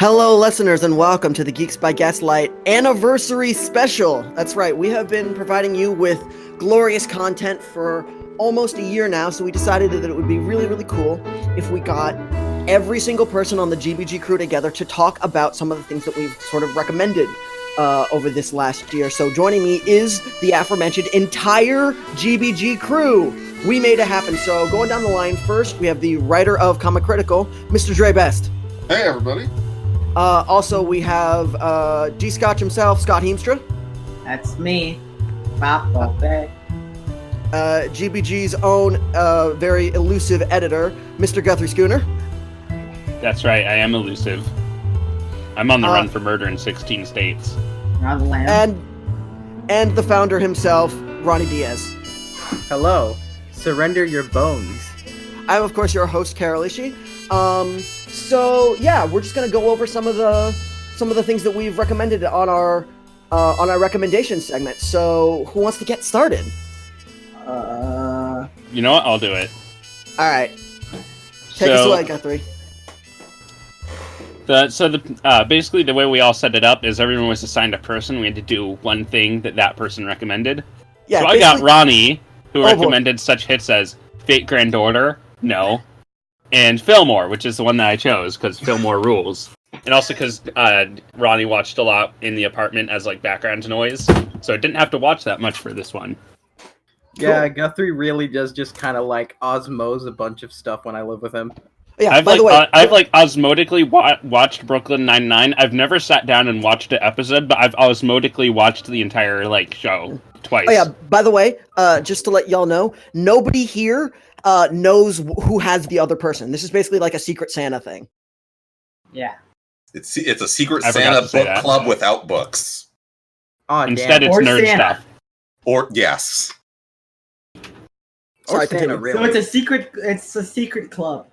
Hello, listeners, and welcome to the Geeks by Gaslight Anniversary Special. That's right, we have been providing you with glorious content for almost a year now, so we decided that it would be really, really cool if we got every single person on the GBG Crew together to talk about some of the things that we've sort of recommended over this last year. So joining me is the aforementioned entire GBG Crew. We made it happen. So going down the line, first, we have the writer of Comic Critical, Mr. Dre Best. Hey, everybody. Also, we have G-Scotch himself, Scott Heemstra. That's me. Papa. GBG's own very elusive editor, Mr. Guthrie Schooner. That's right, I am elusive. I'm on the run for murder in 16 states. You're the lamb. And the founder himself, Ronny Diaz. Hello. Surrender your bones. I'm, of course, your host, Carroll. So yeah, we're just gonna go over some of the things that we've recommended on our recommendation segment. So who wants to get started? You know what? I'll do it. All right. Take us away, Guthrie. Basically the way we all set it up is everyone was assigned a person. We had to do one thing that person recommended. Yeah. So I got Ronny, who recommended such hits as Fate Grand Order, no, and Fillmore, which is the one that I chose because Fillmore rules, and also because Ronny watched a lot in the apartment as like background noise, so I didn't have to watch that much for this one. Yeah, Guthrie really does just kind of like osmose a bunch of stuff when I live with him. Yeah. I've osmotically watched Brooklyn Nine-Nine. I've never sat down and watched an episode, but I've osmotically watched the entire show twice. Oh yeah. By the way, just to let y'all know, nobody here knows who has the other person. This is basically like a Secret Santa thing. Yeah. It's a Secret Santa book club without books. Oh, Instead, damn. it's Or nerd Santa. stuff. Or yes. Sorry, Santa, continue. really. So it's a secret club.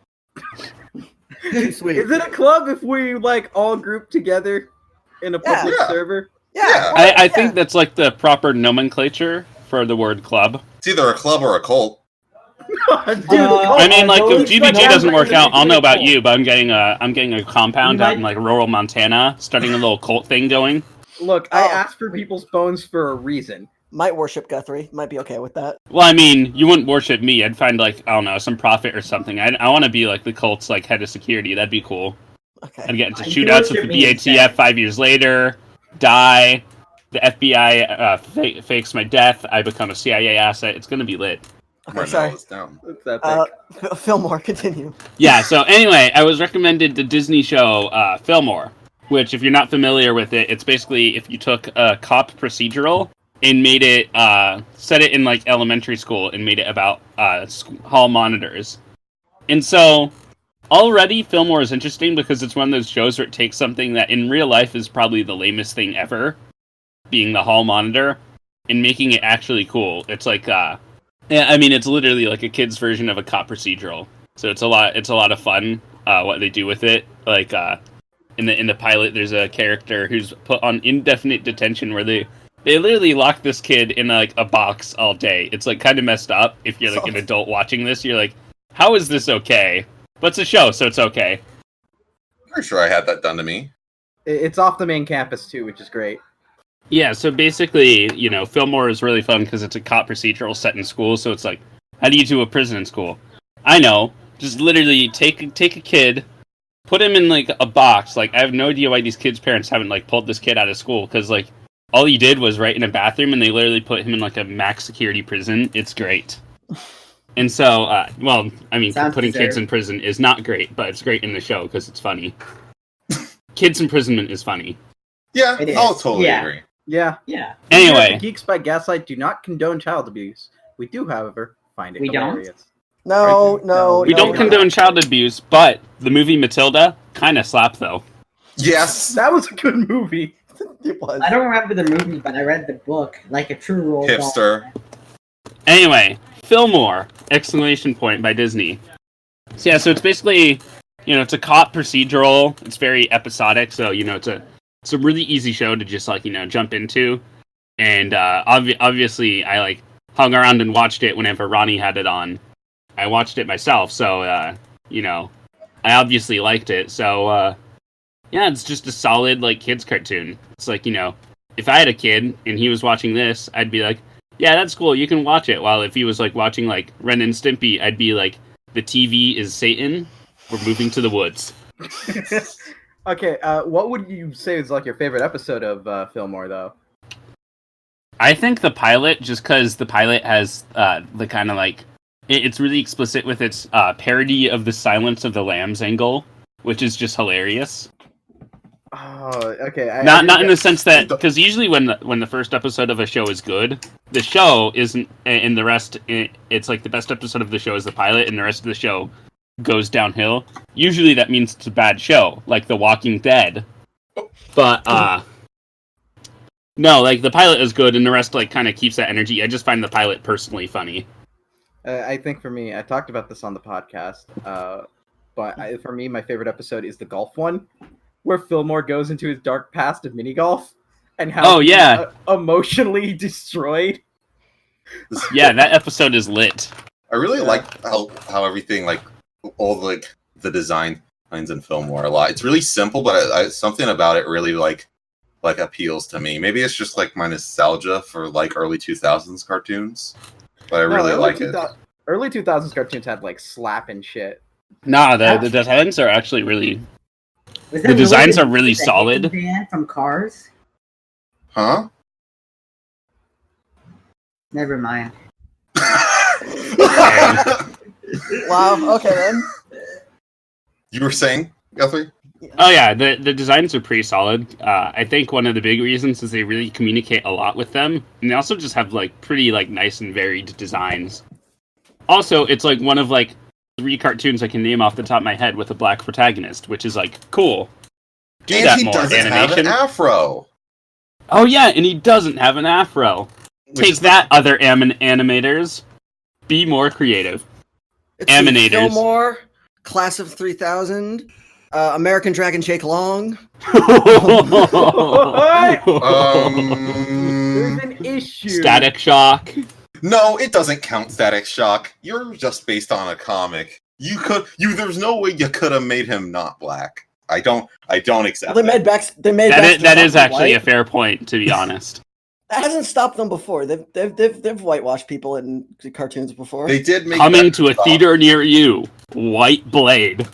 Sweet. Is it a club if we like all group together in a public Yeah. server? Yeah. I think that's like the proper nomenclature for the word club. It's either a club or a cult. Dude, I mean, like, if those GBG doesn't work out, I'll know about cult. you, but I'm getting a compound out in like rural Montana, starting a little cult thing going. look, I asked for people's bones for a reason. Might worship Guthrie. Might be okay with that. Well, I mean, you wouldn't worship me. I'd find like, I don't know, some prophet or something. I want to be like the cult's like head of security. That'd be cool. Okay. I'd get into You shootouts with worship the me BATF instead. 5 years later, die, the FBI fakes my death, I become a CIA asset. It's gonna be lit. Okay, Right sorry. now, it's down. It's epic. Fillmore, continue. Yeah, so anyway, I was recommended the Disney show Fillmore, which, if you're not familiar with it, it's basically if you took a cop procedural and made it, set it in like elementary school and made it about hall monitors. And so already Fillmore is interesting because it's one of those shows where it takes something that in real life is probably the lamest thing ever, being the hall monitor, and making it actually cool. It's like, it's literally like a kid's version of a cop procedural. So it's a lot of fun, what they do with it. Like, in the pilot, there's a character who's put on indefinite detention where they literally lock this kid in like a box all day. It's like kind of messed up. If you're like an adult watching this, you're like, how is this okay? But it's a show, so it's okay. Pretty sure I had that done to me. It's off the main campus too, which is great. Yeah, so basically, Fillmore is really fun because it's a cop procedural set in school. So it's like, how do you do a prison in school? I know, just literally take a kid, put him in like a box. Like, I have no idea why these kids' parents haven't like pulled this kid out of school, because like all he did was write in a bathroom, and they literally put him in like a max security prison. It's great. And so, Sounds putting kids deserved. in prison is not great, but it's great in the show because it's funny. Kids imprisonment is funny. Yeah, It is. I'll totally Yeah. agree. Yeah. Yeah. We here at Anyway, the Geeks by Gaslight do not condone child abuse. We do, however, find it We don't? hilarious. No. we don't condone child abuse, but the movie Matilda kind of slapped though. Yes. That was a good movie. It was. I don't remember the movie, but I read the book, like a true role. Hipster. Anyway, Fillmore! Exclamation point by Disney. So yeah, so it's basically, it's a cop procedural. It's very episodic, so it's a really easy show to just like jump into. And obviously, I like hung around and watched it whenever Ronny had it on. I watched it myself, so I obviously liked it. So Yeah, it's just a solid like kids cartoon. It's like, if I had a kid and he was watching this, I'd be like, yeah, that's cool, you can watch it. While if he was like watching like Ren and Stimpy, I'd be like, the TV is Satan. We're moving to the woods. Okay, what would you say is like your favorite episode of Fillmore, though? I think the pilot, just because the pilot has the kind of like it's really explicit with its parody of the Silence of the Lambs angle, which is just hilarious. Oh, okay. Not in the sense that, because usually when the first episode of a show is good, the show isn't, and the rest, it's like the best episode of the show is the pilot, and the rest of the show goes downhill. Usually that means it's a bad show, like The Walking Dead. But no, like the pilot is good, and the rest like kind of keeps that energy. I just find the pilot personally funny. I think for me, I talked about this on the podcast, but for me, my favorite episode is the golf one, where Fillmore goes into his dark past of mini golf and how he's emotionally destroyed. Yeah, that episode is lit. I really like how everything, like all the design lines in Fillmore a lot. It's really simple, but something about it really like appeals to me. Maybe it's just like my nostalgia for like early 2000s cartoons, but I really like it. Early 2000s cartoons had like slap and shit. Nah, the designs are actually really. The designs are really solid. Band from Cars? Huh? Never mind. Wow. Okay then. You were saying, Guthrie? Oh yeah, the designs are pretty solid. I think one of the big reasons is they really communicate a lot with them, and they also just have like pretty like nice and varied designs. Also, it's like one of like 3 cartoons I can name off the top of my head with a black protagonist, which is like cool. Do and that he more, doesn't animation. have an afro. Oh yeah, and he doesn't have an afro. Take that, other animators. Be more creative. Animators. Fillmore, Class of 3000, American Dragon Jake Long. There's an issue. Static Shock. No, it doesn't count Static Shock. You're just based on a comic. There's no way you could have made him not black. I don't accept that. That is actually a fair point, to be honest. That hasn't stopped them before. They've whitewashed people in cartoons before. They did make coming to a theater near you. White Blade.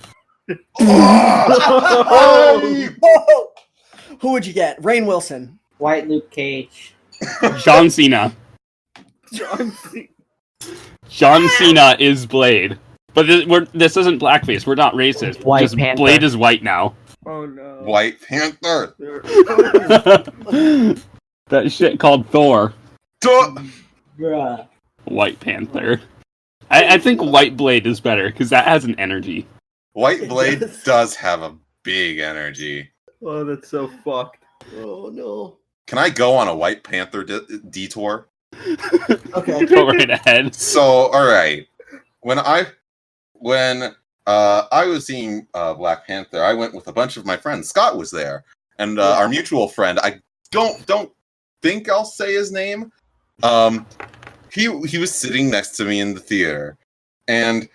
Who would you get? Rainn Wilson. White Luke Cage. John Cena. John Cena is Blade. But this isn't blackface. We're not racist. White just Panther. Blade is white now. Oh no. White Panther. That shit called Thor. Bruh. White Panther. I think White Blade is better, because that has an energy. White Blade does have a big energy. Oh, that's so fucked. Oh no. Can I go on a White Panther detour? Okay. Go right ahead. So, alright. When I was seeing Black Panther, I went with a bunch of my friends. Scott was there. And our mutual friend, I don't think I'll say his name. He was sitting next to me in the theater, and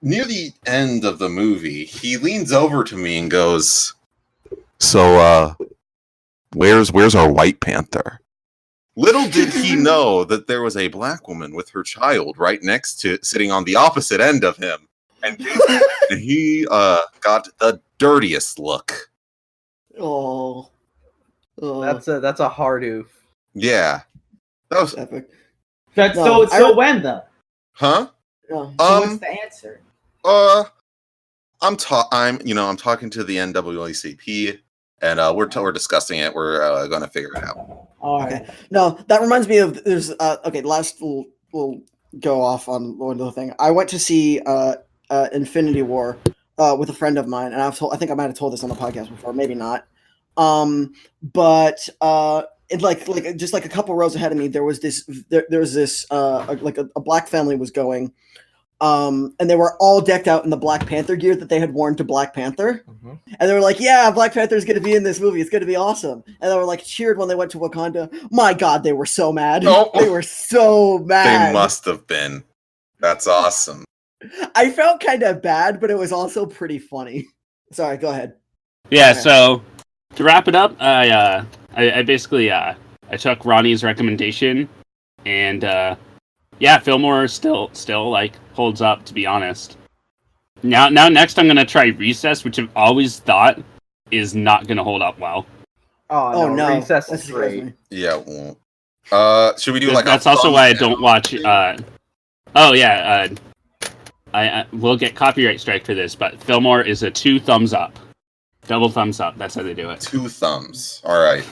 near the end of the movie, he leans over to me and goes, "So, where's our White Panther?" Little did he know that there was a black woman with her child right next to, sitting on the opposite end of him, and he got the dirtiest look. Oh. That's a hard oof. Yeah, that was epic. So when though? Huh? Yeah. So what's the answer? I'm talking to the NAACP, and we're discussing it. We're gonna figure it out. All right. Okay. No, that reminds me of there's okay. Last we'll go off on one other thing. I went to see Infinity War with a friend of mine, and I think I might have told this on the podcast before, maybe not. But it like just like a couple rows ahead of me, there was this like a black family was going, and they were all decked out in the Black Panther gear that they had worn to Black Panther, and they were like, "Yeah, Black Panther is going to be in this movie. It's going to be awesome." And they were like cheered when they went to Wakanda. My God, they were so mad. Oh. They were so mad. They must have been. That's awesome. I felt kind of bad, but it was also pretty funny. Sorry, go ahead. Yeah. Okay. So to wrap it up, I basically I took Ronnie's recommendation, and yeah, Fillmore still like holds up, to be honest. Now next I'm gonna try Recess, which I've always thought is not gonna hold up well. Oh no, Recess That's is great. Yeah, it won't. Should we do like? That's also why I don't watch. Oh yeah. I will get copyright strike for this, but Fillmore is a 2 thumbs up, double thumbs up. That's how they do it. 2 thumbs. All right.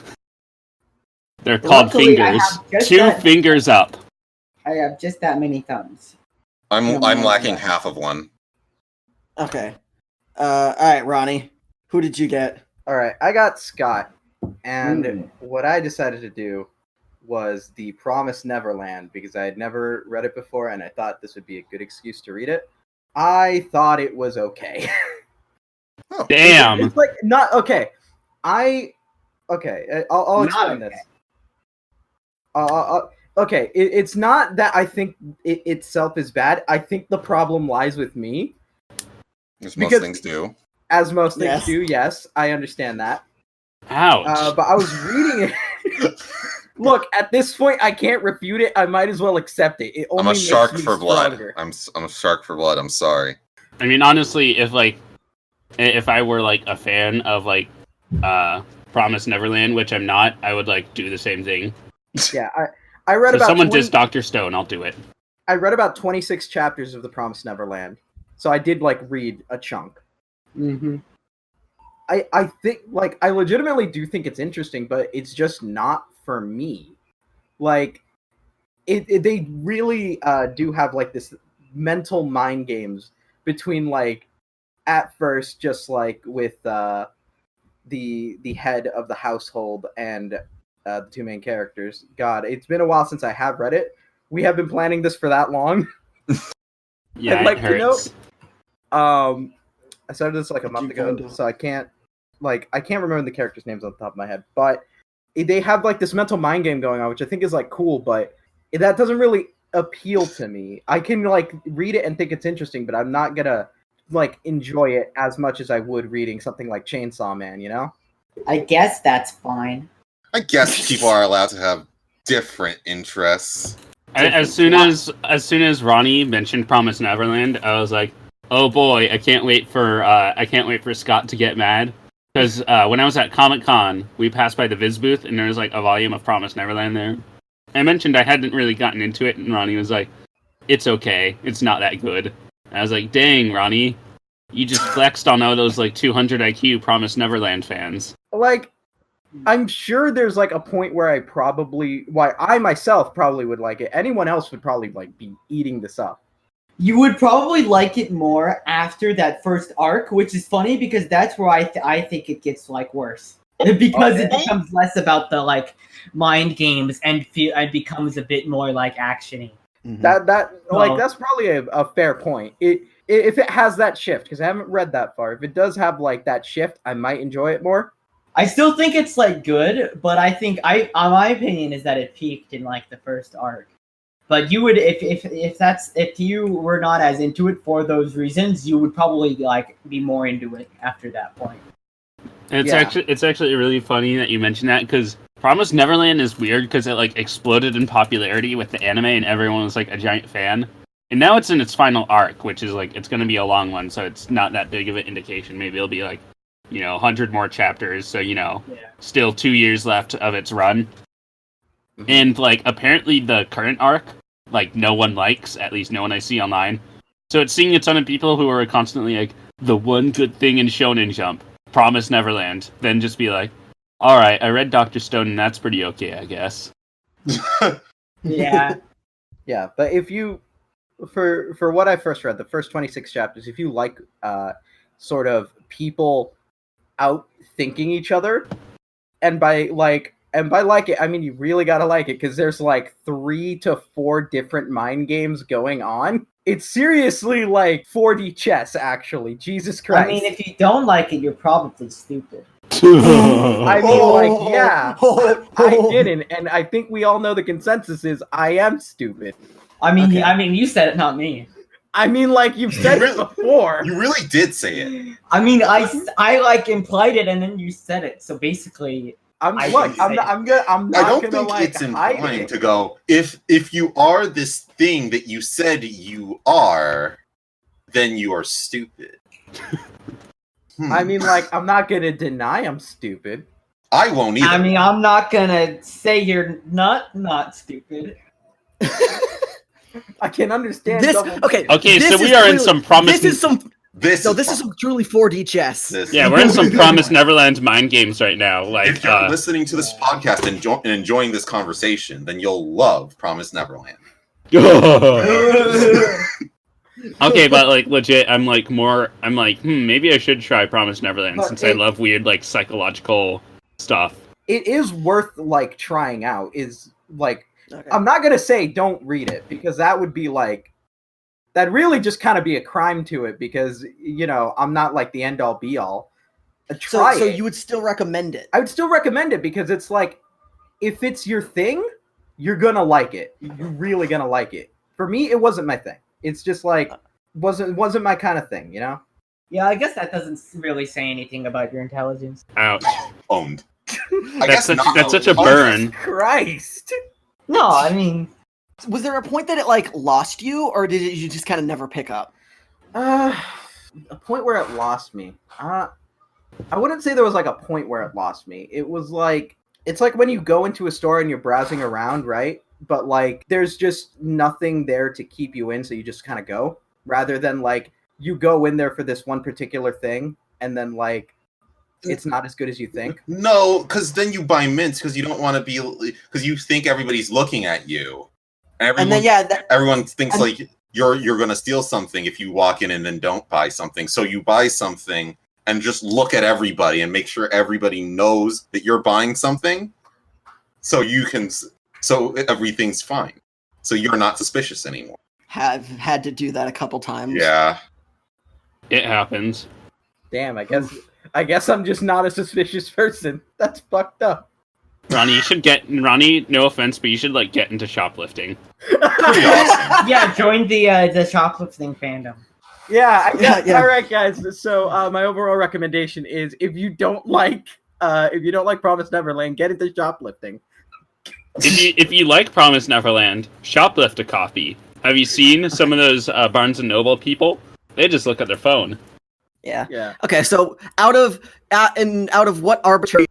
They're called Luckily, I fingers. have just 2 that- fingers up. I have just that many thumbs. I'm No, lacking no. half of one. Okay. All right, Ronnie. Who did you get? All right, I got Scott, and Mm. what I decided to do was The Promised Neverland because I had never read it before, and I thought this would be a good excuse to read it. I thought it was okay. Damn. It's like not okay. I'll explain okay. this. Okay, it's not that I think it itself is bad. I think the problem lies with me, As most Because- things do. as most things Yes. do. Yes, I understand that. Ouch. But I was reading it. Look, at this point, I can't refute it. I might as well accept it. It only I'm a makes shark me for blood. stronger. I'm a shark for blood. I'm sorry. I mean, honestly, if I were like a fan of like Promise Neverland, which I'm not, I would like do the same thing. Yeah, I read So about someone 20 dissed Dr. Stone, I'll do it. I read about 26 chapters of The Promised Neverland, so I did like read a chunk. Mm-hmm. I think like I legitimately do think it's interesting, but it's just not for me. Like they really do have like this mental mind games between like at first just like with the head of the household and the 2 main characters. God, it's been a while since I have read it. We have been planning this for that long. Yeah, I'd like it to know- hurts. I started this like a month you ago, find out? so I can't remember the characters' names on the top of my head. But they have like this mental mind game going on, which I think is like cool, but that doesn't really appeal to me. I can like read it and think it's interesting, but I'm not gonna like enjoy it as much as I would reading something like Chainsaw Man, you know? I guess that's fine. I guess people are allowed to have different interests. As soon as Ronnie mentioned Promise Neverland, I was like, oh boy, I can't wait for Scott to get mad. Because when I was at Comic-Con, we passed by the Viz booth, and there was like a volume of Promise Neverland there. I mentioned I hadn't really gotten into it, and Ronnie was like, it's okay, it's not that good. And I was like, dang, Ronnie, you just flexed on all those like 200 IQ Promise Neverland fans. Like, I'm sure there's like a point where I myself probably would like it. Anyone else would probably like be eating this up. You would probably like it more after that first arc, which is funny because that's where I think it gets like worse because it becomes less about the like mind games and it becomes a bit more like actiony. Mhm. That's probably a fair point. If it has that shift, because I haven't read that far. If it does have like that shift, I might enjoy it more. I still think it's like good, but I think my opinion is that it peaked in like the first arc. But you would if you were not as into it for those reasons, you would probably like be more into it after that point. It's actually really funny that you mentioned that because Promise Neverland is weird because it like exploded in popularity with the anime and everyone was like a giant fan. And now it's in its final arc, which is like it's going to be a long one, so it's not that big of an indication. Maybe it'll be like 100 more chapters, so still 2 years left of its run. Mhm. And like apparently the current arc, like no one likes, at least no one I see online. So it's seeing a ton of people who are constantly like the one good thing in Shonen Jump, Promise Neverland, then just be like, all right, I read Dr. Stone and that's pretty okay, I guess. Yeah. Yeah, but if you, for what I first read, the first 26 chapters, if you like sort of people out thinking each other, and by like it, I mean you really gotta like it because there's like 3 to 4 different mind games going on. It's seriously like 4D chess, actually. Jesus Christ! I mean, if you don't like it, you're probably stupid. I mean, like, yeah, I didn't, and I think we all know the consensus is I am stupid. I mean, Okay. you said it, not me. I mean, like, you've said it before. You really did say it. I mean, I like implied it and then you said it. So basically, I'm I not I don't gonna think it's hide implying it. to go, if you are this thing that you said you are, then you are stupid. I mean, like, I'm not gonna deny I'm stupid. I won't either. I mean, I'm not gonna say you're not stupid. I can understand. This double- okay. Okay, this so is we are in clearly- some promise. This is some this this is some truly 4D chess. Yeah, we're in some Promise Neverland mind games right now. Like, If you're listening to this podcast and enjoying this conversation, then you'll love Promise Neverland. okay, but like legit, I'm like, maybe I should try Promise Neverland But since I love weird like psychological stuff. It is worth like trying out. Is like Okay. I'm not gonna say don't read it because that would be like that really just kind of be a crime to it because you know I'm not like the end all be all. Try So it. you would still recommend it? I would still recommend it because it's like if it's your thing, you're gonna like it. You're really gonna like it. For me, it wasn't my thing. It's just like wasn't my kind of thing, you know? Yeah, I guess that doesn't really say anything about your intelligence. Ouch. Owned. That's such a burn. Christ. No, I mean, Was there a point that it like lost you, or did you just kind of never pick up? A point where it lost me. I wouldn't say there was like a point where it lost me. It was like it's like when you go into a store and you're browsing around, right? But like there's just nothing there to keep you in, so you just kind of go. Rather than like you go in there for this one particular thing, and then like it's not as good as you think. No, because then you buy mints because you don't want to be because you think everybody's looking at you. And then Everyone thinks and- like you're gonna steal something if you walk in and then don't buy something. So you buy something and just look at everybody and make sure everybody knows that you're buying something, so everything's fine. So you're not suspicious anymore. have had to do that a couple times. Yeah. It happens. Damn, I guess I'm just not a suspicious person. That's fucked up. Ronny, no offense, but you should like get into shoplifting. Pretty awesome. yeah, join the shoplifting fandom. Yeah, Yeah. All right, guys. So my overall recommendation is if you don't like Promise Neverland, get into shoplifting. If you like Promise Neverland, shoplift a copy. Have you seen some of those Barnes and Noble people? They just look at their phone. Yeah. Yeah. Okay, so out of what arbitrary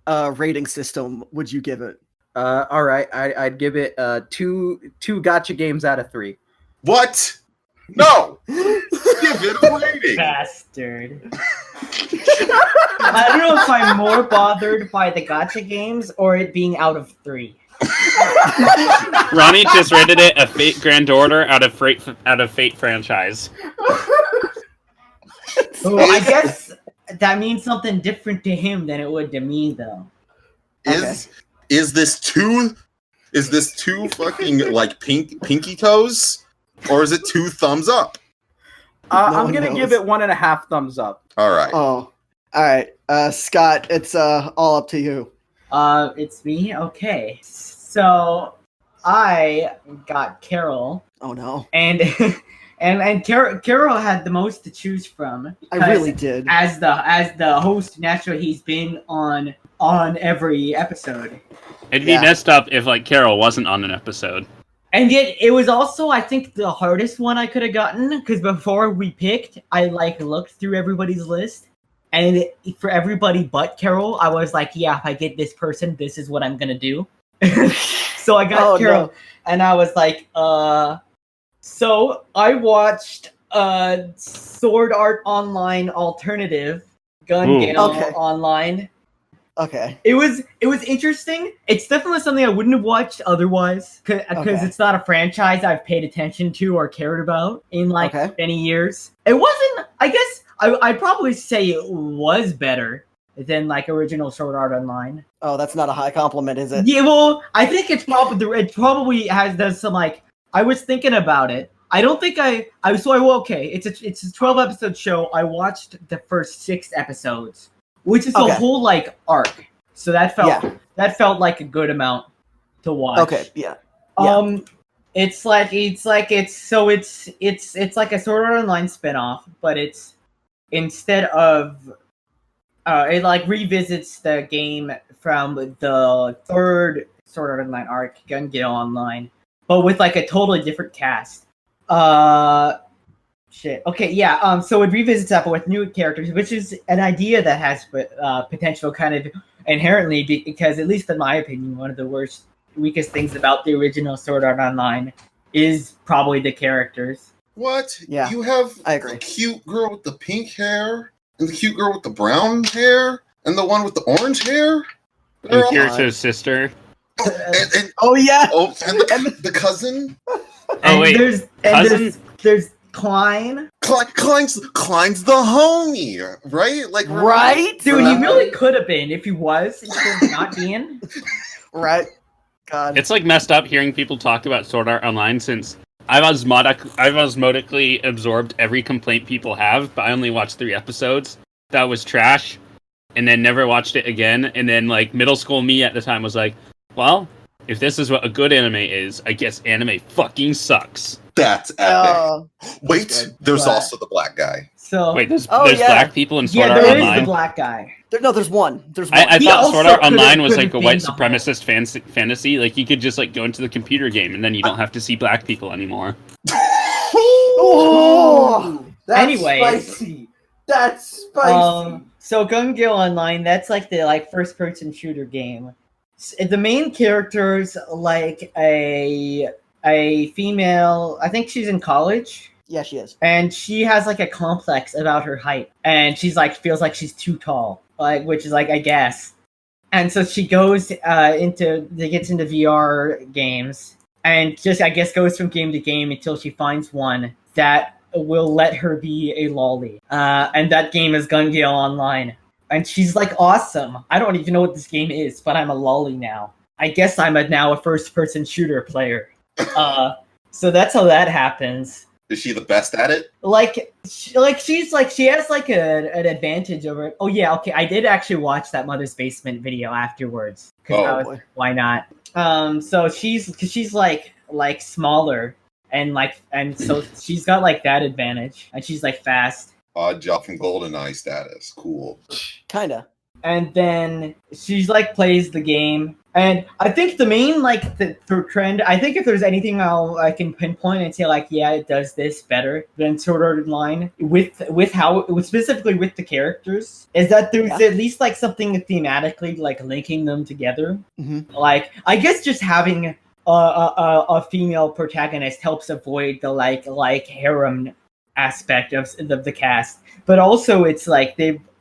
rating system would you give it? All right. I'd give it two gotcha games out of 3. What? No. Give it a rating. Bastard. I don't know if I'm more bothered by the gotcha games or it being out of 3. Ronny just rated it a Fate Grand Order out of Fate franchise. Oh, I guess that means something different to him than it would to me, though. Is this two fucking like pinky toes, or is it 2 thumbs up? I'm one gonna knows. give it 1.5 thumbs up. All right. Oh, all right. Scott, it's all up to you. It's me? Okay. So, I got Carroll, Oh no, and Carroll had the most to choose from. I really did. As the host, naturally, he's been on every episode. It'd be messed up if like Carroll wasn't on an episode. And yet, it was also, I think, the hardest one I could have gotten, because before we picked, I, looked through everybody's list, and for everybody but Carroll, I was like, yeah, if I get this person, this is what I'm gonna do. So I got Carroll, and I was like, so I watched Sword Art Online Alternative, Gun Game Online. Okay. It was interesting. It's definitely something I wouldn't have watched otherwise because it's not a franchise I've paid attention to or cared about in many years. It wasn't. I guess I'd probably say it was better than original Sword Art Online. Oh, that's not a high compliment, is it? Yeah, well, I think it probably does some I was thinking about it. I don't think it's a 12 episode show. I watched the first 6 episodes. Which is the whole arc, so that felt like a good amount to watch. Okay, yeah. It's like it's like it's like a Sword Art Online spinoff, but it's instead of it like revisits the game from the third Sword Art Online arc, Gun Gale Online, but with like a totally different cast. Shit. Okay, yeah. So it revisits that, but with new characters, which is an idea that has potential, kind of inherently, because at least in my opinion, one of the weakest things about the original Sword Art Online is probably the characters. What? Yeah, You have I agree. the cute girl with the pink hair, and the cute girl with the brown hair, and the one with the orange hair? And Kirito's sister. And Oh yeah. and the cousin? Oh wait, There's Klein. Klein's the homie, right? Like, Right, Dude, he really could have been if he was instead of not being. Right. God. it's like messed up hearing people talk about Sword Art Online since I've osmotically absorbed every complaint people have, but I only watched 3 episodes. That was trash, and then never watched it again. And then like middle school me at the time was like, well, if this is what a good anime is, I guess anime fucking sucks. That's epic. Wait, good. there's But- also the black guy. So Wait, there's yeah. black people in Sword yeah, Art there is Online? the black guy. There's one. There's one. I He thought Sword also Art Online was like a could've white been the supremacist fantasy. Like you could just like go into the computer game and then you don't have to see black people anymore. Oh! That's Anyways. spicy. That's spicy. So Gun Gale Online, that's like the first person shooter game. The main character's like a female. I think she's in college. Yeah, she is. And she has like a complex about her height, and she's like feels like she's too tall, which is like I guess. And so she goes gets into VR games, and just I guess goes from game to game until she finds one that will let her be a lolly. And that game is Gun Gale Online, and she's like awesome. I don't even know what this game is, but I'm a lolly now. I guess I'm now a first person shooter player. So that's how that happens. Is she the best at it? She has like an advantage over it. Oh yeah, okay. I did actually watch that Mother's Basement video afterwards. Oh, boy. Why not? So she's like smaller and so she's got like that advantage, and she's like fast. Odd job from GoldenEye status. Cool. Kinda. And then she's like plays the game. And I think the main the trend, I think if there's anything I can pinpoint and say like, yeah, it does this better than Sword Art Online specifically with the characters, is that there's at least like something thematically like linking them together. Mm-hmm. Like I guess just having a female protagonist helps avoid the like harem aspect of the cast, but also it's like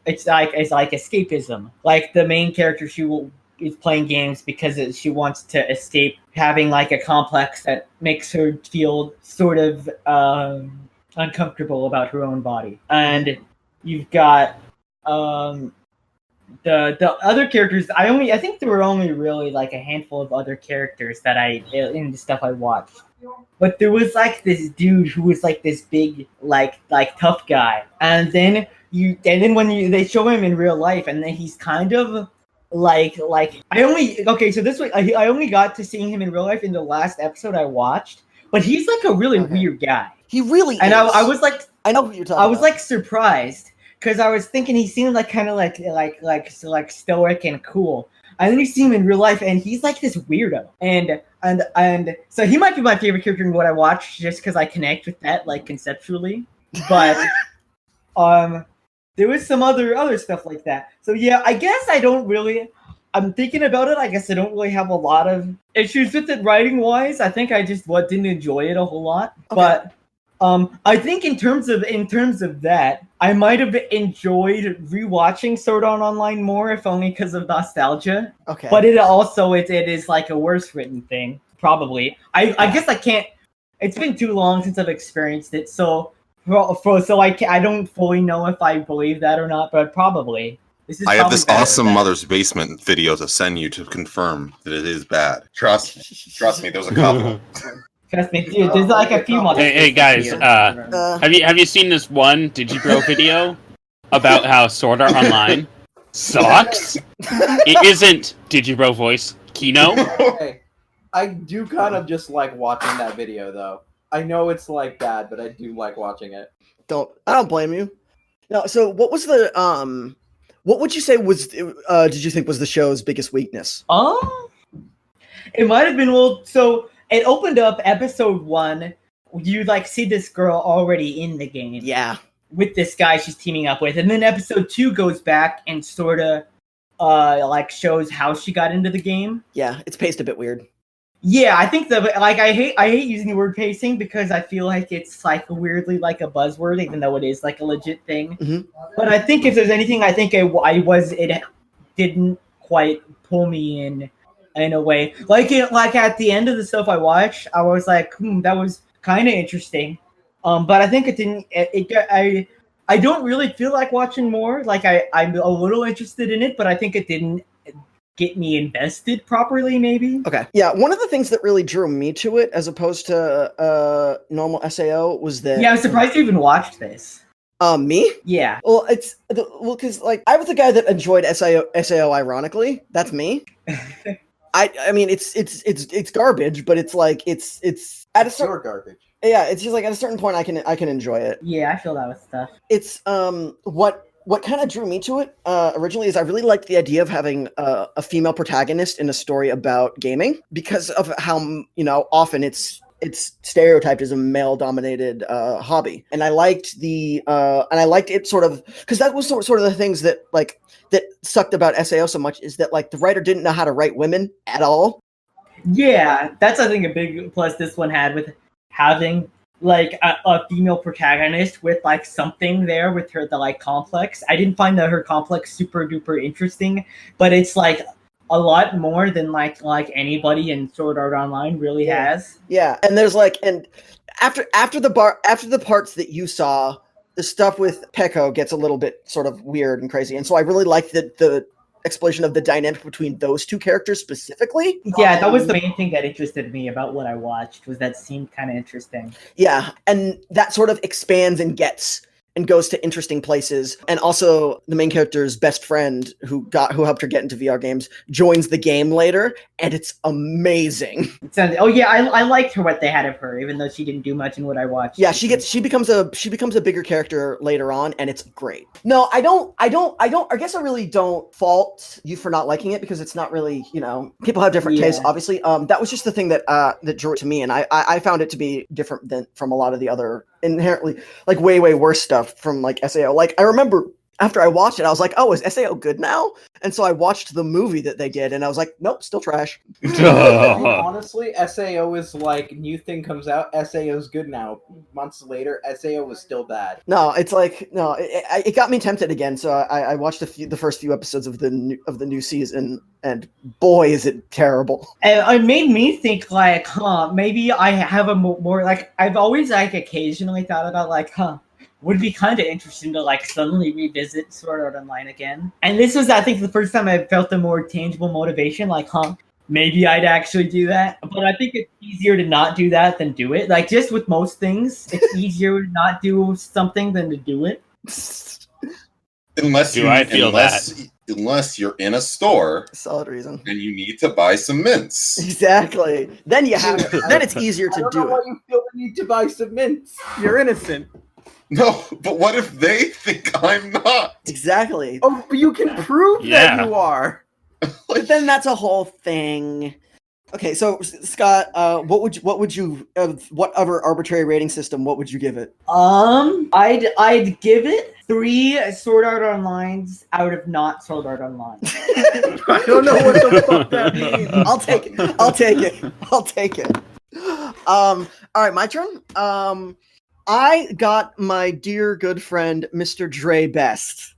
escapism. Like the main character, is playing games because she wants to escape having like a complex that makes her feel sort of uncomfortable about her own body. And you've got the other characters. I think there were only really like a handful of other characters that in the stuff I watched. But there was like this dude who was like this big like tough guy, and then when they show him in real life, and then he's kind of I only got to seeing him in real life in the last episode I watched, but he's like a really weird guy. He really And is. I was like, I know who you're talking I was about. like surprised because I was thinking he seemed like kind of like stoic and cool. And then you see him in real life, and he's like this weirdo. And so he might be my favorite character in what I watch, just because I connect with that like conceptually. But there was some other stuff like that. So yeah, I guess I'm thinking about it. I guess I don't really have a lot of issues with it writing wise. I think I just didn't enjoy it a whole lot. Okay. But I think in terms of that, I might have enjoyed rewatching Sword Art Online more, if only because of nostalgia. Okay. But it is like a worse written thing, probably. I guess I can't. It's been too long since I've experienced it, so I don't fully know if I believe that or not, but probably. I have this probably better awesome than that. Mother's Basement video to send you to confirm that it is bad. Trust me, there's a couple. Trust me, dude, there's like a few more. Hey guys, here. have you seen this one DigiBro video about how Sword Art Online sucks? It isn't DigiBro voice Kino. Hey, I do kind of just like watching that video, though. I know it's like bad, but I do like watching it. I don't blame you. No, so what was the what would you say was did you think was the show's biggest weakness? It might have been so it opened up episode 1. You like see this girl already in the game. Yeah. With this guy she's teaming up with. And then episode 2 goes back and sort of like shows how she got into the game. Yeah, it's paced a bit weird. Yeah, I think I hate using the word pacing because I feel like it's like weirdly like a buzzword, even though it is like a legit thing. Mm-hmm. But I think if there's anything, I think it didn't quite pull me in a way. Like at the end of the stuff I watched, I was like, that was kind of interesting. But I think it didn't. I don't really feel like watching more. Like I'm a little interested in it, but I think it didn't get me invested properly, maybe. Okay. Yeah, one of the things that really drew me to it, as opposed to normal SAO, was that. Yeah, I was surprised you even watched this. Me? Yeah. Well, because like I was the guy that enjoyed SAO. Ironically, that's me. I mean, it's garbage, but it's like it's at a certain garbage. Yeah, it's just like at a certain point I can enjoy it. Yeah, I feel that with stuff. It's what kind of drew me to it originally is I really liked the idea of having a female protagonist in a story about gaming because of how often it's stereotyped as a male-dominated hobby, and I liked it sort of because that was sort of the things that sucked about SAO so much is that like the writer didn't know how to write women at all. Yeah, that's I think a big plus this one had with having like a female protagonist with like something there with her the like complex. I didn't find her complex super duper interesting, but it's like a lot more than like anybody in Sword Art Online really has. Yeah, and there's like and after the parts that you saw, the stuff with Peko gets a little bit sort of weird and crazy, and so I really liked the exploration of the dynamic between those two characters specifically. Yeah, that was the main thing that interested me about what I watched, was that seemed kind of interesting. Yeah, and that sort of expands and goes to interesting places. And also the main character's best friend who helped her get into VR games joins the game later, and it's amazing. I liked her what they had of her, even though she didn't do much in what I watched. Yeah, she becomes a bigger character later on, and it's great. No, I guess I really don't fault you for not liking it because it's not really, people have different tastes, obviously. That was just the thing that drew it to me, and I found it to be different from a lot of the other inherently like way worse stuff from like SAO. Like I remember after I watched it, I was like, "Oh, is SAO good now?" And so I watched the movie that they did, and I was like, "Nope, still trash." Honestly, SAO is like new thing comes out, SAO's good now. Months later, SAO was still bad. No, it's like it got me tempted again. So I watched the first few episodes of the new season, and boy, is it terrible. And it made me think like, maybe I have a more like I've always like occasionally thought about like, would be kind of interesting to like suddenly revisit Sword Art Online again. And this was, I think, the first time I felt a more tangible motivation, like, maybe I'd actually do that. But I think it's easier to not do that than do it. Like, just with most things, it's easier to not do something than to do it. Unless you're in a store. Solid reason. And you need to buy some mints. Exactly. Then you have then it's easier to do it. I don't know why you feel the need to buy some mints. You're innocent. No, but what if they think I'm not? Exactly. Oh, but you can prove that you are. But then that's a whole thing. Okay, so Scott, what other arbitrary rating system? What would you give it? I'd give it 3 Sword Art Onlines out of not Sword Art Online. I don't know what the fuck that means. I'll take it. All right, my turn. I got my dear good friend Mr. Dre best.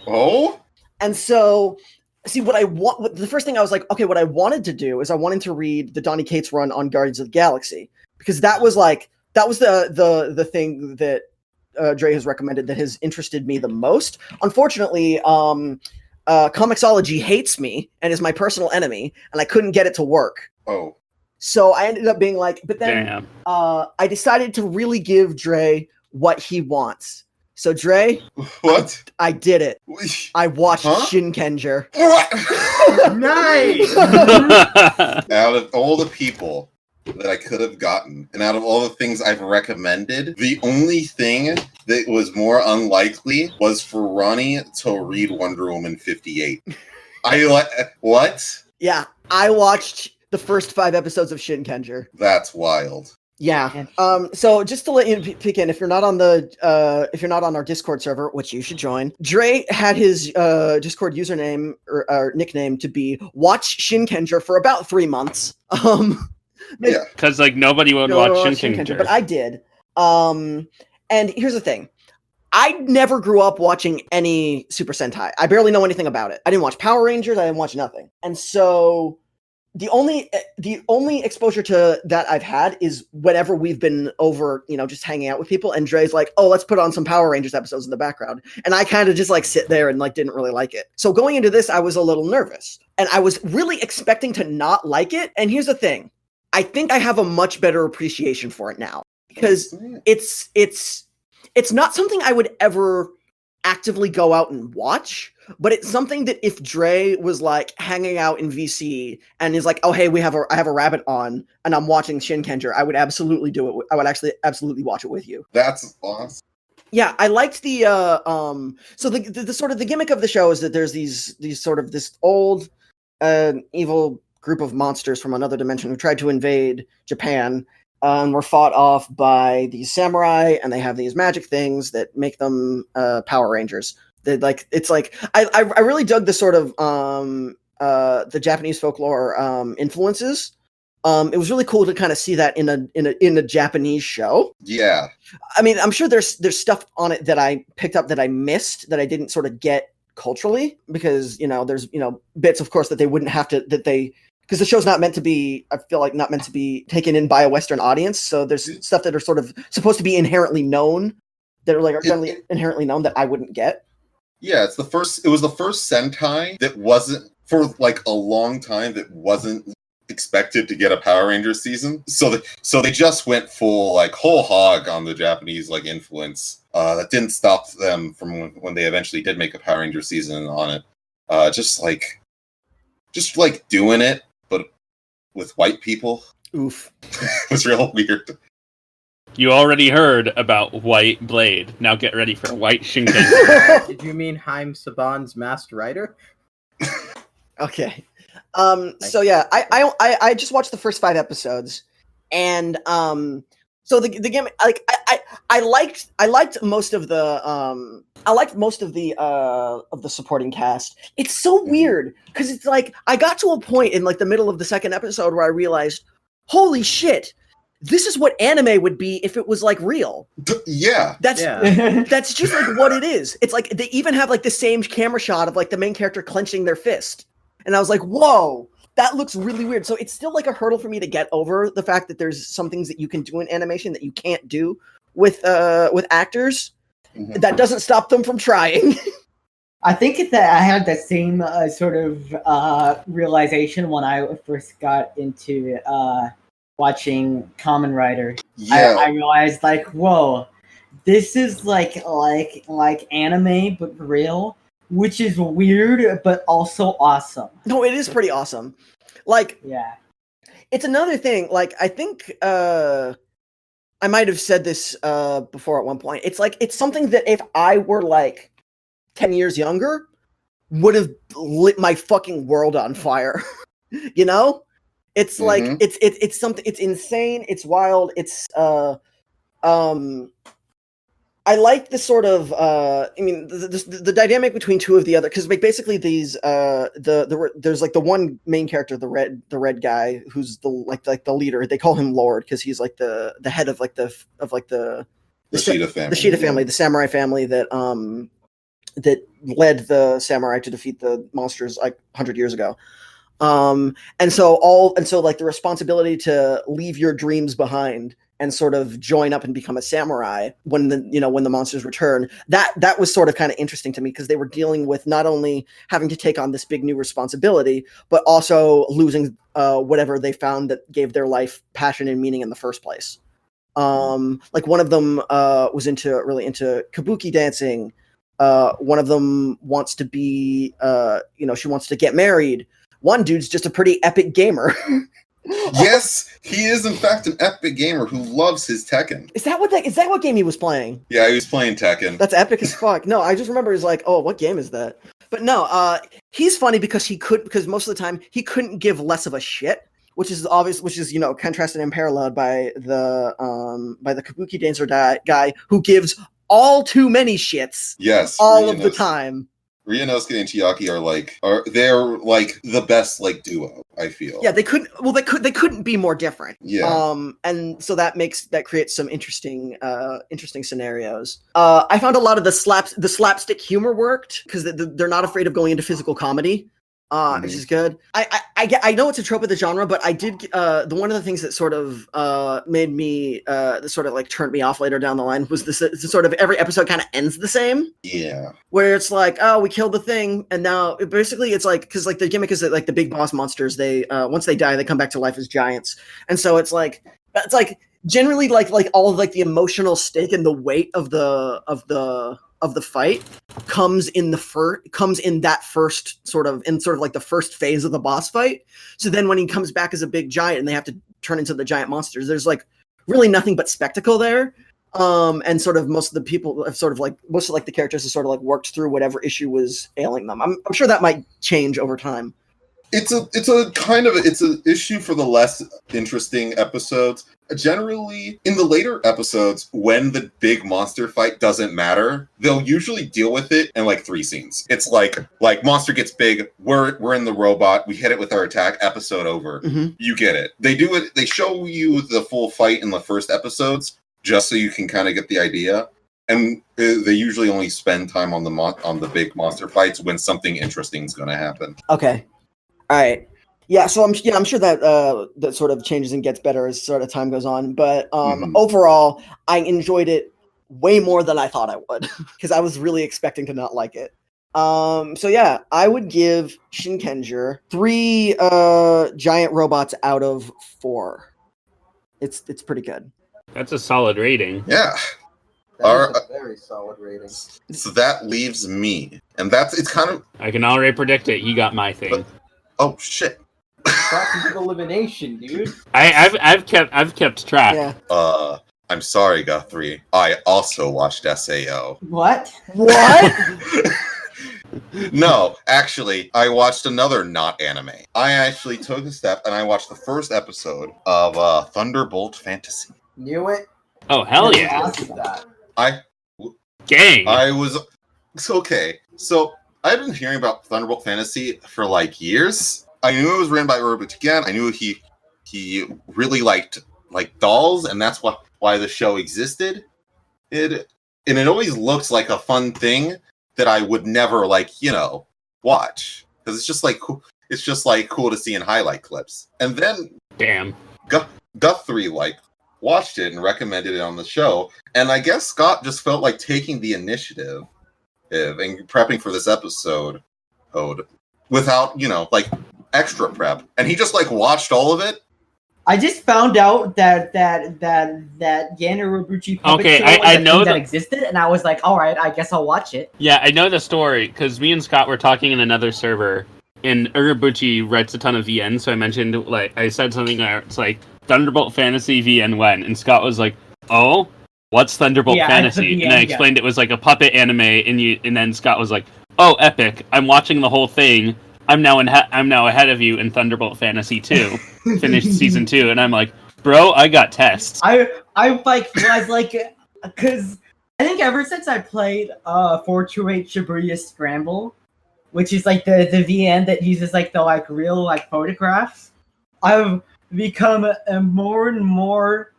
Oh? And so, see, the first thing I was like, okay, what I wanted to do is I wanted to read the Donny Cates run on Guardians of the Galaxy, because that was the thing that Dre has recommended that has interested me the most. Unfortunately, Comixology hates me and is my personal enemy, and I couldn't get it to work. Oh. So I ended up being like, but then I decided to really give Dre what he wants. So Dre, What? I did it. I watched Huh? Shinkenger. Nice. Out of all the people that I could have gotten, and out of all the things I've recommended, the only thing that was more unlikely was for Ronny to read Wonder Woman 58. What? Yeah, I watched the first 5 episodes of Shinkenger. That's wild. Yeah. So just to let you peek in, if you're not on our Discord server, which you should join, Dre had his Discord username or nickname to be Watch Shinkenger for about 3 months. Yeah. Because like nobody would watch Shinkenger. But I did. And here's the thing. I never grew up watching any Super Sentai. I barely know anything about it. I didn't watch Power Rangers. I didn't watch nothing. And so the only exposure to that I've had is whenever we've been over, just hanging out with people, and Dre's like, oh, let's put on some Power Rangers episodes in the background. And I kind of just like sit there and like didn't really like it. So going into this, I was a little nervous. And I was really expecting to not like it. And here's the thing. I think I have a much better appreciation for it now. Because it's not something I would ever actively go out and watch, but it's something that if Dre was like hanging out in VC and is like, oh hey, I have a rabbit on and I'm watching Shinkenger, I would absolutely do it. I would actually absolutely watch it with you. That's awesome. Yeah, I liked the so the sort of the gimmick of the show is that there's these sort of this old evil group of monsters from another dimension who tried to invade Japan. Were fought off by these samurai, and they have these magic things that make them Power Rangers. I really dug the sort of the Japanese folklore influences. It was really cool to kind of see that in a Japanese show. Yeah. I mean, I'm sure there's stuff on it that I picked up that I missed that I didn't sort of get culturally, because there's bits, of course, that they wouldn't have to because the show's not meant to be, I feel like, not meant to be taken in by a Western audience. So there's stuff that are sort of supposed to be inherently known, that are like generally inherently known, that I wouldn't get. Yeah, it was the first Sentai that wasn't, for like a long time, that wasn't expected to get a Power Rangers season. So they just went full like whole hog on the Japanese like influence. That didn't stop them from when they eventually did make a Power Rangers season on it. Just like doing it, but with white people. Oof. It was real weird. You already heard about White Blade. Now get ready for White Shinkenger. Did you mean Haim Saban's Masked Rider? Okay. So yeah, I just watched the first 5 episodes, and so the game, like I liked most of the supporting cast. It's so weird because it's like I got to a point in like the middle of the second episode where I realized, holy shit, this is what anime would be if it was like real. Yeah. That's just like what it is. It's like they even have like the same camera shot of like the main character clenching their fist. And I was like, whoa, that looks really weird. So it's still like a hurdle for me to get over the fact that there's some things that you can do in animation that you can't do with actors. Mm-hmm. That doesn't stop them from trying. I think that I had the same sort of realization when I first got into watching Kamen Rider. Yeah. I realized like, whoa, this is like anime but real, which is weird but also awesome. No, it is pretty awesome. Like, yeah, it's another thing. Like, I think I might have said this before at one point. It's like it's something that if I were like 10 years younger, would have lit my fucking world on fire. You know? It's like it's something. It's insane. It's wild. It's I like the sort of I mean the dynamic between two of the other, because like basically these there's like the one main character, the red guy who's the leader. They call him Lord because he's like the head of the Shida family. The Shida family, the samurai family that led the samurai to defeat the monsters like 100 years ago. And so like the responsibility to leave your dreams behind and sort of join up and become a samurai when the monsters return, that was sort of kind of interesting to me, because they were dealing with not only having to take on this big new responsibility, but also losing whatever they found that gave their life passion and meaning in the first place. Like one of them was really into kabuki dancing. One of them wants to be, she wants to get married. One dude's just a pretty epic gamer. Yes, he is in fact an epic gamer who loves his Tekken. Is that what game he was playing? Yeah, he was playing Tekken. That's epic as fuck. No, I just remember he's like, oh, what game is that? But no, he's funny because most of the time he couldn't give less of a shit, which is obvious, contrasted and paralleled by the kabuki dancer guy who gives all too many shits. Yes, all of the time. Ryunosuke and Chiaki they're like the best like duo, I feel. Yeah, they couldn't be more different. Yeah. And so that creates some interesting scenarios. I found a lot of the slapstick humor worked because they're not afraid of going into physical comedy. Which is good. I know it's a trope of the genre, but I did one of the things that sort of made me that sort of like turned me off later down the line was this sort of every episode kind of ends the same. Yeah. Where it's like, oh, we killed the thing, and now basically it's like because like the gimmick is that like the big boss monsters they once they die they come back to life as giants, and so it's like generally like all of like the emotional stake and the weight of the fight comes in that first sort of like the first phase of the boss fight. So then when he comes back as a big giant and they have to turn into the giant monsters, there's like really nothing but spectacle there. And sort of most of the people have most of like the characters have sort of like worked through whatever issue was ailing them. I'm sure that might change over time. It's an issue for the less interesting episodes. Generally, in the later episodes, when the big monster fight doesn't matter, they'll usually deal with it in like 3 scenes. It's like monster gets big, we're in the robot, we hit it with our attack, episode over. Mm-hmm. You get it. They do it. They show you the full fight in the first episodes just so you can kind of get the idea. And they usually only spend time on the big monster fights when something interesting is going to happen. Okay. All right. Yeah, so I'm sure that that sort of changes and gets better as sort of time goes on. But overall, I enjoyed it way more than I thought I would because I was really expecting to not like it. So yeah, I would give Shinkenger 3 giant robots out of 4. It's pretty good. That's a solid rating. Yeah. That is a very solid rating. So that leaves me, and it's kind of. I can already predict it. You got my thing. Oh shit. Process of elimination, dude. I've kept track. Yeah. I'm sorry, Guthrie. I also watched SAO. What? No, actually, I watched another not anime. I actually took a step and I watched the first episode of Thunderbolt Fantasy. Knew it. Oh hell yeah! Awesome. That. Gang. I was okay. So I've been hearing about Thunderbolt Fantasy for like years. I knew it was written by Urobuchi again. I knew he really liked dolls, and that's why the show existed. It always looked like a fun thing that I would never watch because it's just cool to see in highlight clips. And then damn, Guthrie watched it and recommended it on the show, and I guess Scott just felt like taking the initiative and prepping for this episode without extra prep, and he just watched all of it. I just found out that Yana Urobuchi puppet show was I know that existed, and I was like, all right, I guess I'll watch it. Yeah, I know the story because me and Scott were talking in another server, and Urobuchi writes a ton of VN, so I mentioned I said something where it's like Thunderbolt Fantasy VN when, and Scott was like, oh, what's Thunderbolt Fantasy? VN, and I explained it was like a puppet anime, and then Scott was like, oh, epic! I'm watching the whole thing. I'm now ahead of you in Thunderbolt Fantasy 2. Finished season 2, and I'm like, bro, I got tests. I was like, because I think ever since I played 428 Shibuya Scramble, which is like the VN that uses the real photographs, I've become more and more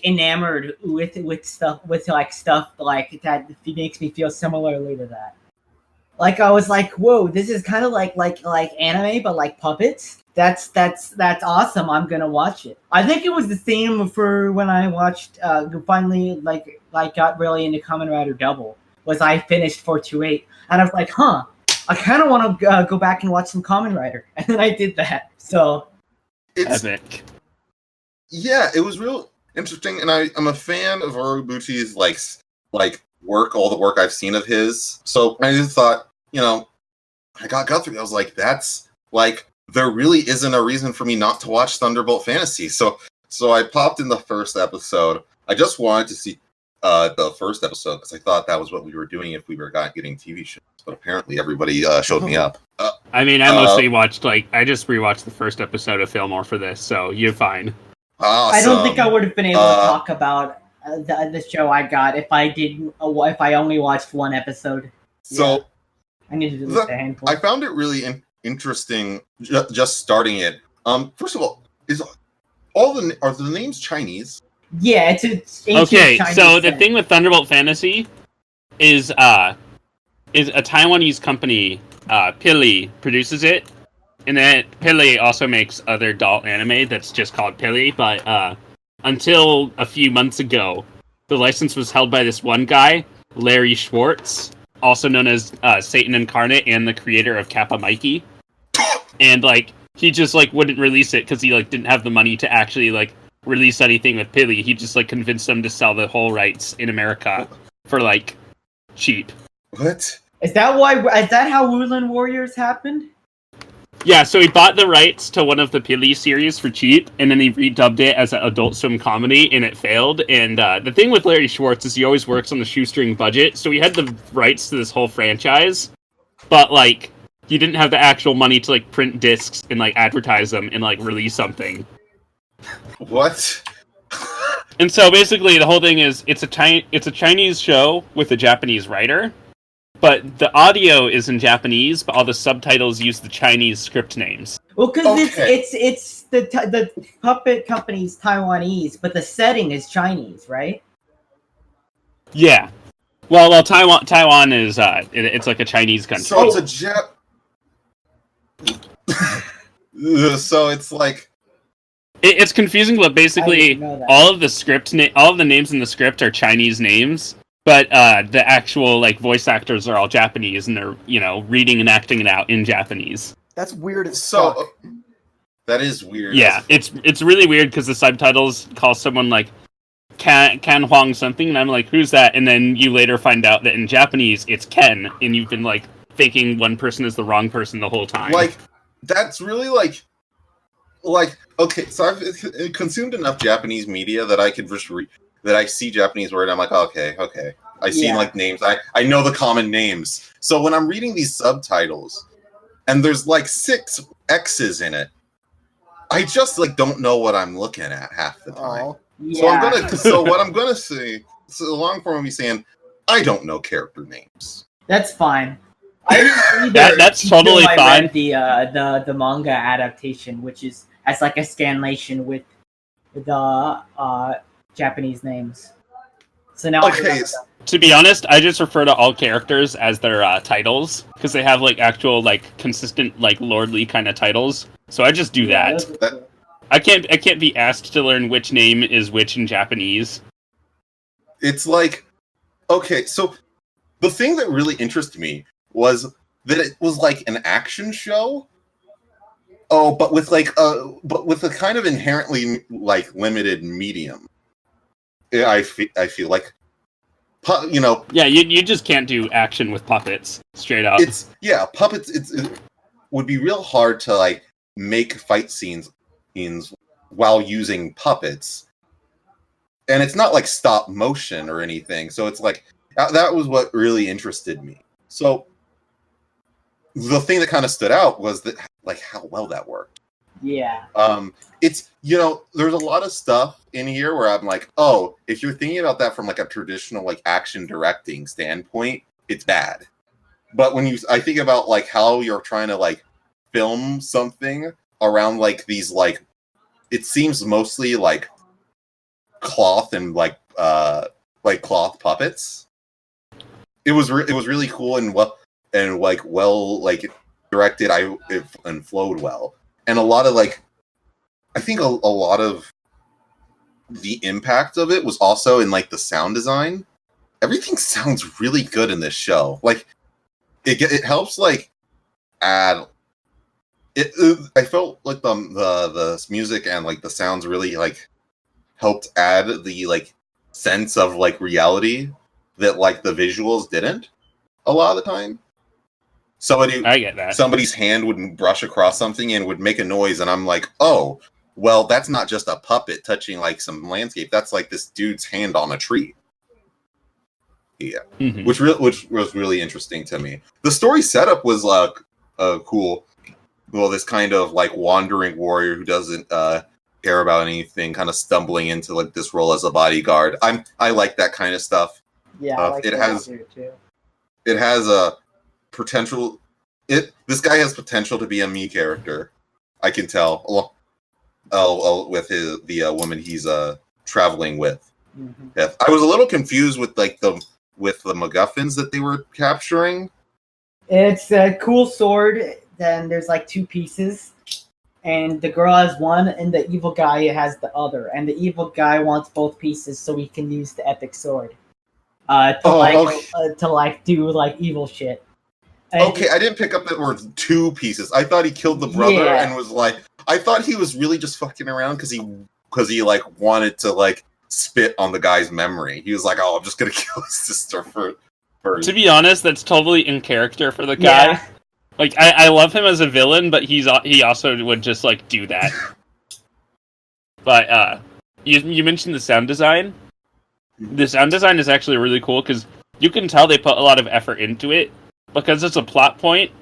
enamored with stuff that makes me feel similarly to that. I was like, whoa, this is kind of like anime, but puppets. That's awesome. I'm gonna watch it. I think it was the same for when I watched finally got really into Kamen Rider Double. Was I finished 428, and I was like, huh, I kind of want to go back and watch some Kamen Rider, and then I did that. So it's epic. Yeah, it was real. interesting, and I'm a fan of Orobuchi's like work, all the work I've seen of his. So I just thought, I got Guthrie. I was like, that's like, there really isn't a reason for me not to watch Thunderbolt Fantasy. So I popped in the first episode. I just wanted to see the first episode because I thought that was what we were doing if we were getting TV shows. But apparently everybody showed me up. I mean, I mostly watched, I just rewatched the first episode of Fillmore for this, so you're fine. Awesome. I don't think I would have been able to talk about the show I got if I only watched one episode. So I needed to list a handful. I found it really interesting just starting it. First of all, are the names Chinese? Yeah, it's ancient okay. Chinese So the setting. thing with Thunderbolt Fantasy is a Taiwanese company, Pili, produces it, and then Pili also makes other adult anime that's just called Pili. But until a few months ago, the license was held by this one guy, Larry Schwartz, also known as Satan Incarnate and the creator of Kappa Mikey. And he just wouldn't release it because he didn't have the money to actually release anything with Pili. He just convinced them to sell the whole rights in America for cheap. What? Is that how Woodland Warriors happened? Yeah, so he bought the rights to one of the Pili series for cheap, and then he redubbed it as an Adult Swim comedy, and it failed. And the thing with Larry Schwartz is he always works on the shoestring budget, so he had the rights to this whole franchise, but he didn't have the actual money to print discs and advertise them and release something. What? And so basically the whole thing is it's a Chinese show with a Japanese writer, but the audio is in Japanese, but all the subtitles use the Chinese script names. Well, because Okay. it's the puppet company's Taiwanese, but the setting is Chinese, right? Yeah. Well, Taiwan is it's like a Chinese country. So it's a So it's It's confusing, but I basically didn't know that. all of the names in the script are Chinese names, but the actual voice actors are all Japanese, and they're reading and acting it out in Japanese. That's weird as so fuck. that is weird. Yeah, it's really weird because the subtitles call someone Kan Huang something, and I'm like, who's that? And then you later find out that in Japanese it's Ken, and you've been thinking one person is the wrong person the whole time. That's really okay. So I've consumed enough Japanese media that I could just that I see Japanese word. I'm like, okay. I see names. I know the common names. So when I'm reading these subtitles, and there's 6 X's in it, I just don't know what I'm looking at half the time. Oh. Yeah. So what I'm gonna say, so long form of me saying, I don't know character names. That's fine. I didn't either That's totally until I fine. read the manga adaptation, which is as a scanlation with the Japanese names. So now Okay, To be honest, I just refer to all characters as their titles because they have actual consistent lordly kind of titles. So I just do that. I can't be asked to learn which name is which in Japanese. It's okay. So the thing that really interested me was that it was an action show. Oh, but with a kind of inherently limited medium. I feel Yeah, you just can't do action with puppets straight up. Puppets. It would be real hard to make fight scenes while using puppets, and it's not stop motion or anything. So it's that was what really interested me. So the thing that kind of stood out was that how well that worked. Yeah. It's there's a lot of stuff in here where I'm oh, if you're thinking about that from a traditional action directing standpoint, it's bad. But when I think about how you're trying to film something around these it seems mostly cloth and cloth puppets. It was really cool and well directed. And flowed well. And a lot of I think a lot of the impact of it was also in the sound design. Everything sounds really good in this show. It helps add. I felt the music and the sounds really helped add the like sense of like reality that like the visuals didn't a lot of the time. I get that. Somebody's hand would brush across something and would make a noise, and I'm like, oh, well, that's not just a puppet touching like some landscape. That's like this dude's hand on a tree. Yeah, which was really interesting to me. The story setup was cool. Well, this kind of like wandering warrior who doesn't care about anything, kind of stumbling into like this role as a bodyguard. I like that kind of stuff. Yeah, I like it that has too. it has a potential. This guy has potential to be a me character. I can tell. With the woman he's traveling with. Yeah. I was a little confused with like the MacGuffins that they were capturing. It's a cool sword. Then there's like 2 pieces, and the girl has one, and the evil guy has the other. And the evil guy wants both pieces so he can use the epic sword to do like evil shit. Okay, I didn't pick up that there were 2 pieces. I thought he killed the brother and was like, I thought he was really just fucking around because he like wanted to like spit on the guy's memory. He was like, oh, I'm just gonna kill his sister for. To be honest, that's totally in character for the guy. Yeah. Like, I love him as a villain, but he also would just, like, do that. But, you mentioned the sound design. The sound design is actually really cool, because you can tell they put a lot of effort into it, because it's a plot point.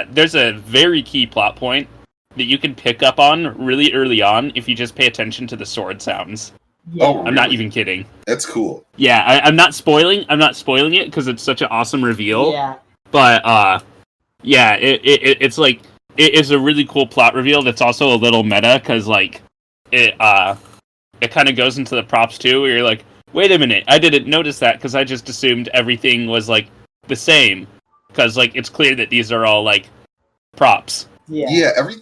There's a very key plot point that you can pick up on really early on if you just pay attention to the sword sounds. Yeah. Oh, really? I'm not even kidding. That's cool. Yeah, I'm not spoiling it, because it's such an awesome reveal. Yeah. But, yeah, it's like it's a really cool plot reveal that's also a little meta because like it kind of goes into the props too where you're like, wait a minute, I didn't notice that because I just assumed everything was like the same because like it's clear that these are all like props. Yeah. Everything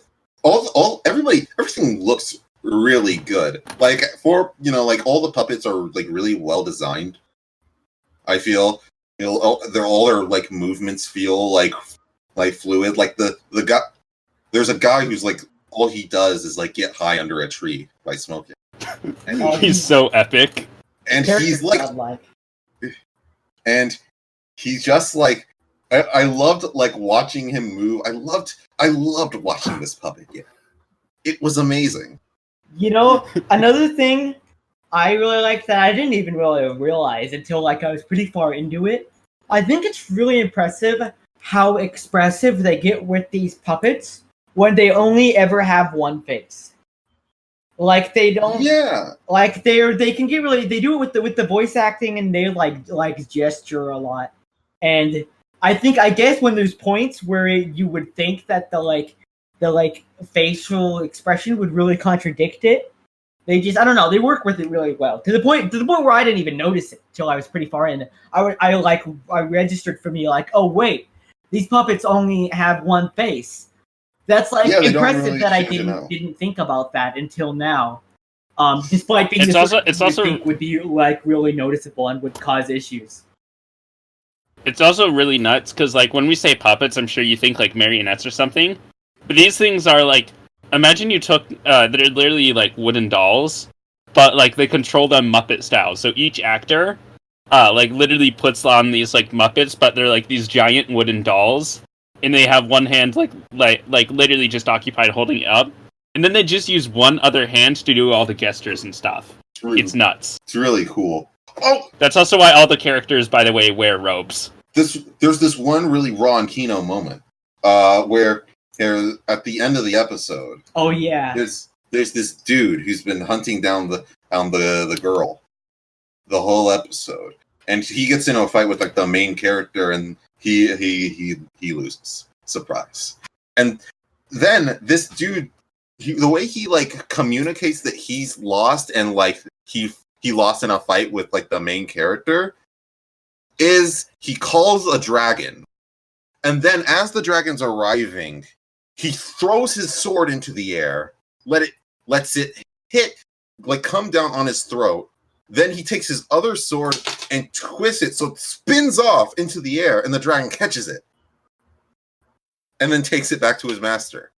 looks really good. Like for like all the puppets are like really well designed. I feel their like movements feel like fluid. Like the guy, there's a guy who's like all he does is like get high under a tree by smoking. And he's so epic. And he's like, and he's just like, I loved like watching him move. I loved watching this puppet. Yeah, it was amazing. Another thing I really like that I didn't even really realize until like I was pretty far into it. I think it's really impressive how expressive they get with these puppets when they only ever have one face. Like they don't. Yeah. Like they can get really. They do it with the voice acting and they like gesture a lot. And I guess when there's points where you would think that the facial expression would really contradict it, they just, I don't know, they work with it really well to the point where I didn't even notice it till I was pretty far in. I registered for me like, oh wait, these puppets only have one face. That's like impressive really that I didn't think about that until now. Despite being it's also would be like really noticeable and would cause issues. It's also really nuts because like when we say puppets, I'm sure you think like marionettes or something, but these things are like, imagine you took they're literally like wooden dolls, but like they control them Muppet style. So each actor like literally puts on these like Muppets, but they're like these giant wooden dolls, and they have one hand like literally just occupied holding it up, and then they just use one other hand to do all the gestures and stuff. It's nuts. It's really cool. Oh, that's also why all the characters, by the way, wear robes. There's this one really Ron Kino moment where at the end of the episode. Oh yeah. There's this dude who's been hunting down the girl the whole episode, and he gets into a fight with like the main character, and he loses. Surprise. And then this dude, the way he like communicates that he's lost and like he lost in a fight with like the main character is he calls a dragon, and then as the dragon's arriving, he throws his sword into the air, lets it hit, like come down on his throat. Then he takes his other sword and twists it so it spins off into the air, and the dragon catches it, and then takes it back to his master.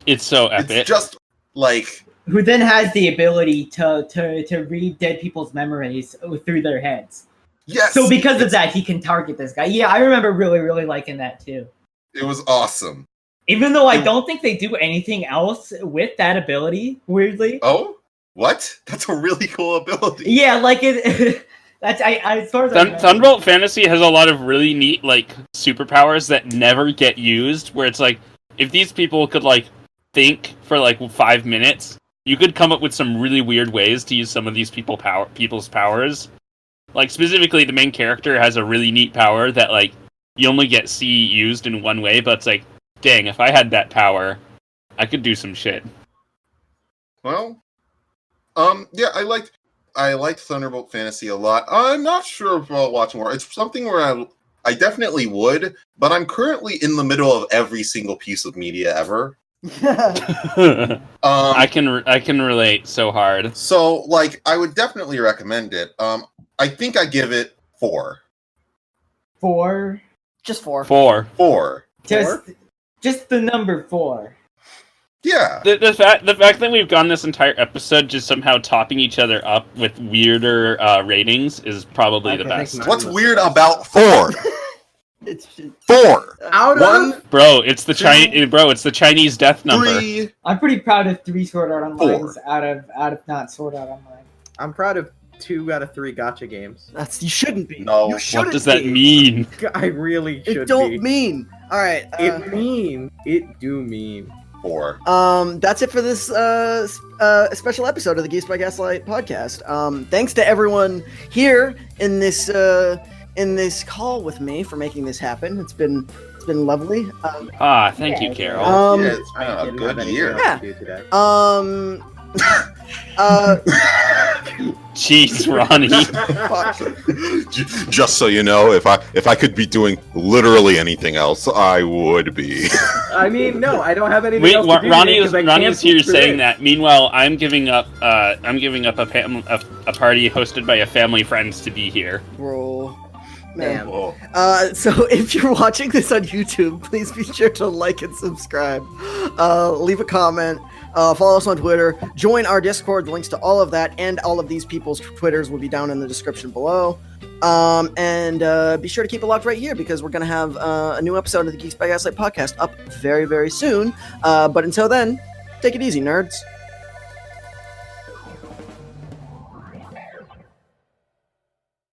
It's so epic. It's just like who then has the ability to read dead people's memories through their heads. Yes. So because of that, he can target this guy. Yeah, I remember really, really liking that too. It was awesome. Even though I don't think they do anything else with that ability, weirdly. Oh, what? That's a really cool ability. Yeah, like it. That's as far as I remember. Thunderbolt Fantasy has a lot of really neat like superpowers that never get used. Where it's like, if these people could like think for like 5 minutes, you could come up with some really weird ways to use some of these people's powers. Like specifically, the main character has a really neat power that like you only get used in one way, but it's like, dang, if I had that power, I could do some shit. Well, yeah, I liked Thunderbolt Fantasy a lot. I'm not sure if I'll watch more. It's something where I definitely would, but I'm currently in the middle of every single piece of media ever. I can relate so hard. So, like, I would definitely recommend it. I think I give it 4. 4. Just 4. 4. 4. Just the number 4. Yeah. The fact that we've gone this entire episode just somehow topping each other up with weirder ratings is probably the best. What's weird about 4? It's just, 4. Out One, of Bro, it's the Chinese death number. 3. I'm pretty proud of 3 Sword Art Onlines 4. out of not Sword Art Online. I'm proud of 2 out of 3 gacha games. you shouldn't be. No. You shouldn't What does that be. mean? I really should It don't be. mean. All right. It do mean. 4. That's it for this special episode of the Geeks by Gaslight podcast. Thanks to everyone here in this call with me for making this happen. It's been lovely. Thank you, Carroll. Yeah, it's been a good year. Yeah. Today. Jeez, Ronny. Just so you know, if I could be doing literally anything else, I would be. I mean, no, I don't have anything Wait, else to do Ronny today 'cause I is here canceled saying today. that. Meanwhile, I'm giving up a party hosted by a family friend to be here. Bro. Man. Damn. Whoa. So if you're watching this on YouTube, please be sure to like and subscribe. Leave a comment. Follow us on Twitter. Join our Discord. Links to all of that and all of these people's Twitters will be down in the description below. And be sure to keep it locked right here because we're going to have a new episode of the Geeks by Gaslight podcast up very, very soon. But until then, take it easy, nerds.